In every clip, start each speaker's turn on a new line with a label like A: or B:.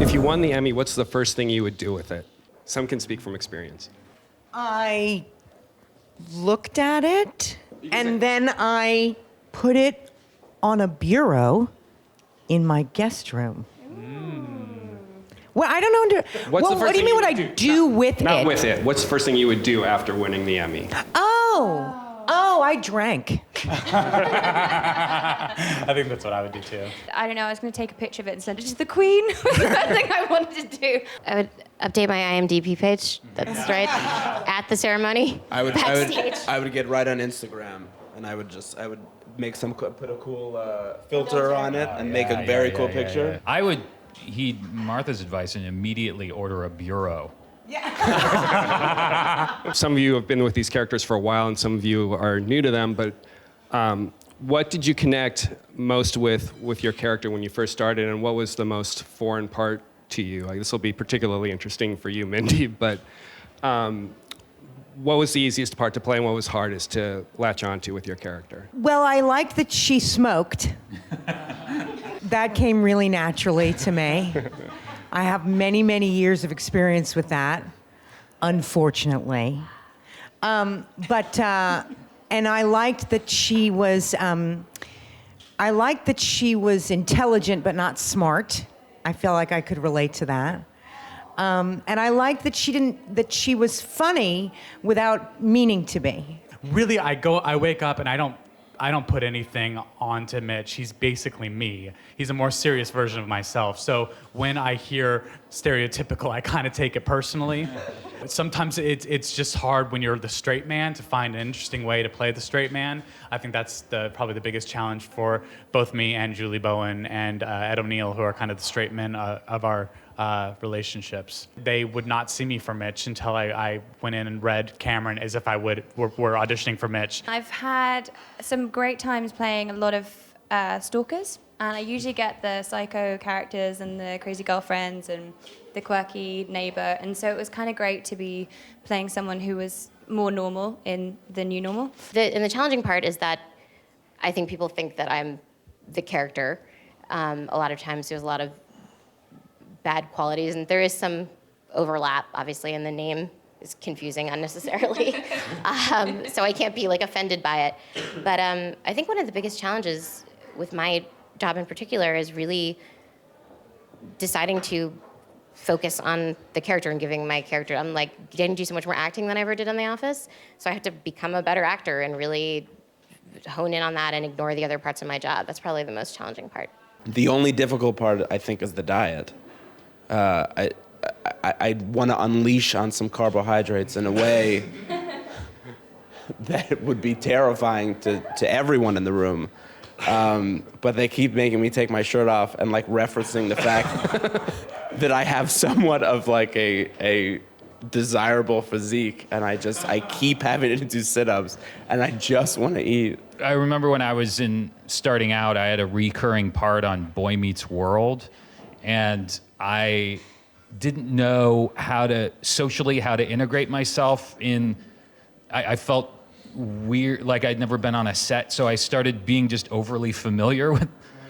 A: If you won the Emmy, what's the first thing you would do with it? Some can speak from experience.
B: I looked at it, and then I put it on a bureau in my guest room. Well, I don't know. What do you mean what I do with it?
A: Not with it. What's the first thing you would do after winning the Emmy?
B: Oh, I drank.
C: I think that's what I would do too.
D: I don't know, I was going to take a picture of it and send it to the Queen. Was the first thing I wanted to do.
E: I would update my IMDb page. That's right. At the ceremony.
F: I would
E: Backstage.
F: get right on Instagram, and I would make put a cool filter on it and make a very cool picture.
G: I would heed Martha's advice and immediately order a bureau.
A: Some of you have been with these characters for a while, and some of you are new to them, but what did you connect most with your character when you first started, and what was the most foreign part to you? Like, this will be particularly interesting for you, Mindy, but what was the easiest part to play and what was hardest to latch onto with your character?
B: Well, I liked that she smoked. That came really naturally to me. I have many, many years of experience with that, unfortunately. And I liked that she was, intelligent but not smart. I feel like I could relate to that. And I liked that she was funny without meaning to be.
C: Really, I wake up and I don't put anything onto Mitch. He's basically me. He's a more serious version of myself. So when I hear stereotypical, I kind of take it personally. Sometimes it's just hard when you're the straight man to find an interesting way to play the straight man. I think that's probably the biggest challenge for both me and Julie Bowen and Ed O'Neill, who are kind of the straight men of our relationships. They would not see me for Mitch until I went in and read Cameron as if were auditioning for Mitch.
D: I've had some great times playing a lot of stalkers, and I usually get the psycho characters and the crazy girlfriends and the quirky neighbor, and so it was kind of great to be playing someone who was more normal in the new normal.
E: And the challenging part is that I think people think that I'm the character. A lot of times there's a lot of bad qualities, and there is some overlap, obviously, and the name is confusing unnecessarily. So I can't be offended by it. But I think one of the biggest challenges with my job in particular is really deciding to focus on the character and giving my character, I'm getting to do so much more acting than I ever did on The Office. So I have to become a better actor and really hone in on that and ignore the other parts of my job. That's probably the most challenging part.
F: The only difficult part, I think, is the diet. I want to unleash on some carbohydrates in a way that would be terrifying to everyone in the room. But they keep making me take my shirt off and referencing the fact that I have somewhat of a desirable physique, and I keep having to do sit-ups, and I just want to eat.
G: I remember when I was starting out, I had a recurring part on Boy Meets World, and I didn't know how to integrate myself in. I felt weird, like I'd never been on a set, so I started being just overly familiar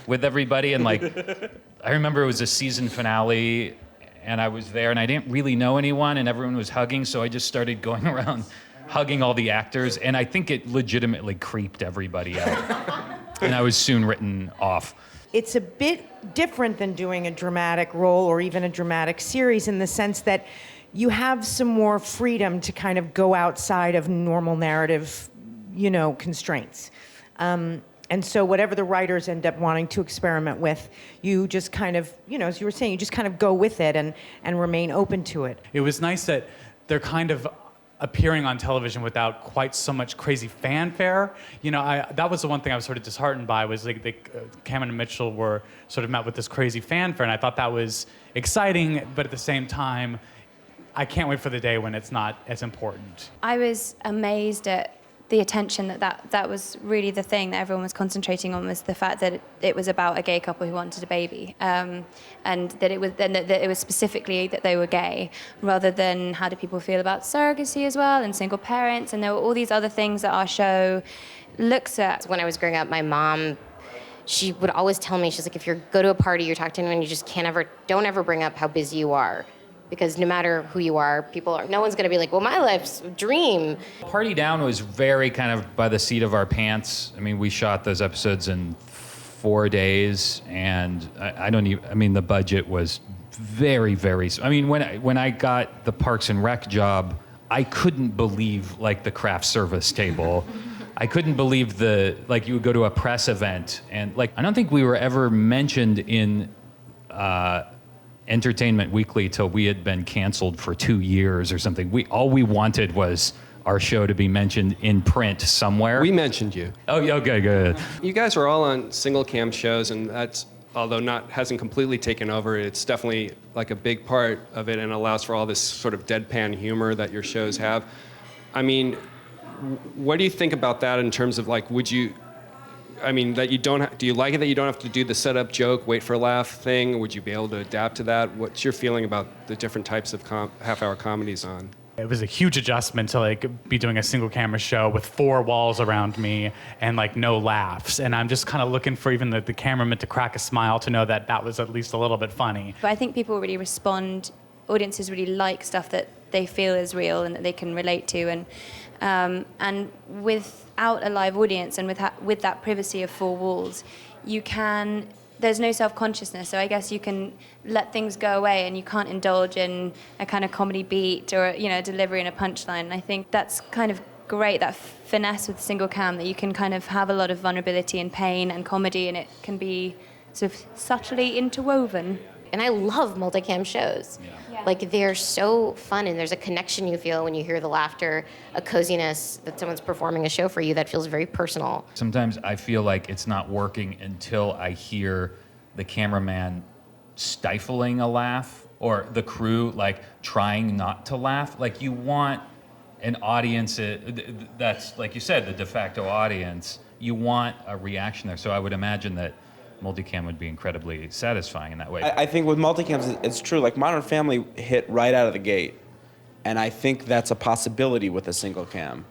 G: with everybody, and I remember it was a season finale, and I was there, and I didn't really know anyone, and everyone was hugging, so I just started going around hugging all the actors, and I think it legitimately creeped everybody out, and I was soon written off.
B: It's a bit different than doing a dramatic role or even a dramatic series in the sense that you have some more freedom to kind of go outside of normal narrative, constraints. And so whatever the writers end up wanting to experiment with, you just kind of, as you were saying, you just kind of go with it and remain open to it.
C: It was nice that they're kind of appearing on television without quite so much crazy fanfare. That was the one thing I was sort of disheartened by, was Cameron and Mitchell were sort of met with this crazy fanfare, and I thought that was exciting, but at the same time, I can't wait for the day when it's not as important.
D: I was amazed at the attention that was really the thing that everyone was concentrating on, was the fact that it was about a gay couple who wanted a baby, and that it was specifically that they were gay, rather than how do people feel about surrogacy as well and single parents, and there were all these other things that our show looks at.
E: When I was growing up, my mom she would always tell me, she's like, if you go to a party, you're talking to anyone, you just don't ever bring up how busy you are. Because no matter who you are, no one's gonna be like, well, my life's a dream.
G: Party Down was very kind of by the seat of our pants. I mean, we shot those episodes in 4 days, and the budget was very, very. I mean, when I got the Parks and Rec job, I couldn't believe like the craft service table. I couldn't believe you would go to a press event, and like, I don't think we were ever mentioned in Entertainment Weekly till we had been canceled for 2 years or something. All we wanted was our show to be mentioned in print somewhere.
A: We mentioned you.
G: Oh, yeah, okay, good.
A: You guys are all on single cam shows, and that's, although hasn't completely taken over, it's definitely like a big part of it and allows for all this sort of deadpan humor that your shows have. I mean, what do you think about that in terms of like, do you like it that you don't have to do the setup joke, wait for a laugh thing? Would you be able to adapt to that? What's your feeling about the different types of half-hour comedies on?
C: It was a huge adjustment to like be doing a single camera show with 4 walls around me and like no laughs. And I'm just kind of looking for even the cameraman to crack a smile to know that was at least a little bit funny.
D: But I think people really respond, audiences really like stuff that they feel is real and that they can relate to. And without a live audience and with that privacy of 4 walls, there's no self-consciousness. So I guess you can let things go away and you can't indulge in a kind of comedy beat or, a delivery and a punchline. And I think that's kind of great, that finesse with single cam, that you can kind of have a lot of vulnerability and pain and comedy, and it can be sort of subtly interwoven.
E: And I love multicam shows.
D: Yeah.
E: Like, they're so fun, and there's a connection you feel when you hear the laughter, a coziness that someone's performing a show for you that feels very personal.
G: Sometimes I feel like it's not working until I hear the cameraman stifling a laugh or the crew like trying not to laugh. Like, you want an audience that's, like you said, the de facto audience. You want a reaction there. So I would imagine that multicam would be incredibly satisfying in that way.
F: I think with multicams, it's true. Like, Modern Family hit right out of the gate, and I think that's a possibility with a single cam.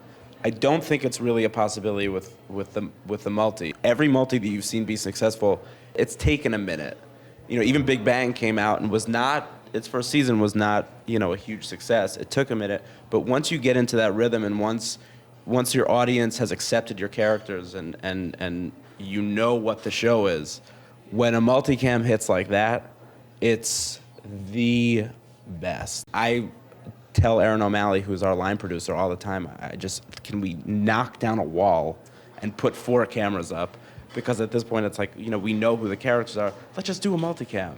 F: I don't think it's really a possibility with the multi. Every multi that you've seen be successful, it's taken a minute. Even Big Bang came out and its first season was not, a huge success. It took a minute, but once you get into that rhythm and once your audience has accepted your characters and you know what the show is, when a multicam hits like that, it's the best. I tell Aaron O'Malley, who's our line producer, all the time, can we knock down a wall and put 4 cameras up? Because at this point, it's like, we know who the characters are. Let's just do a multicam.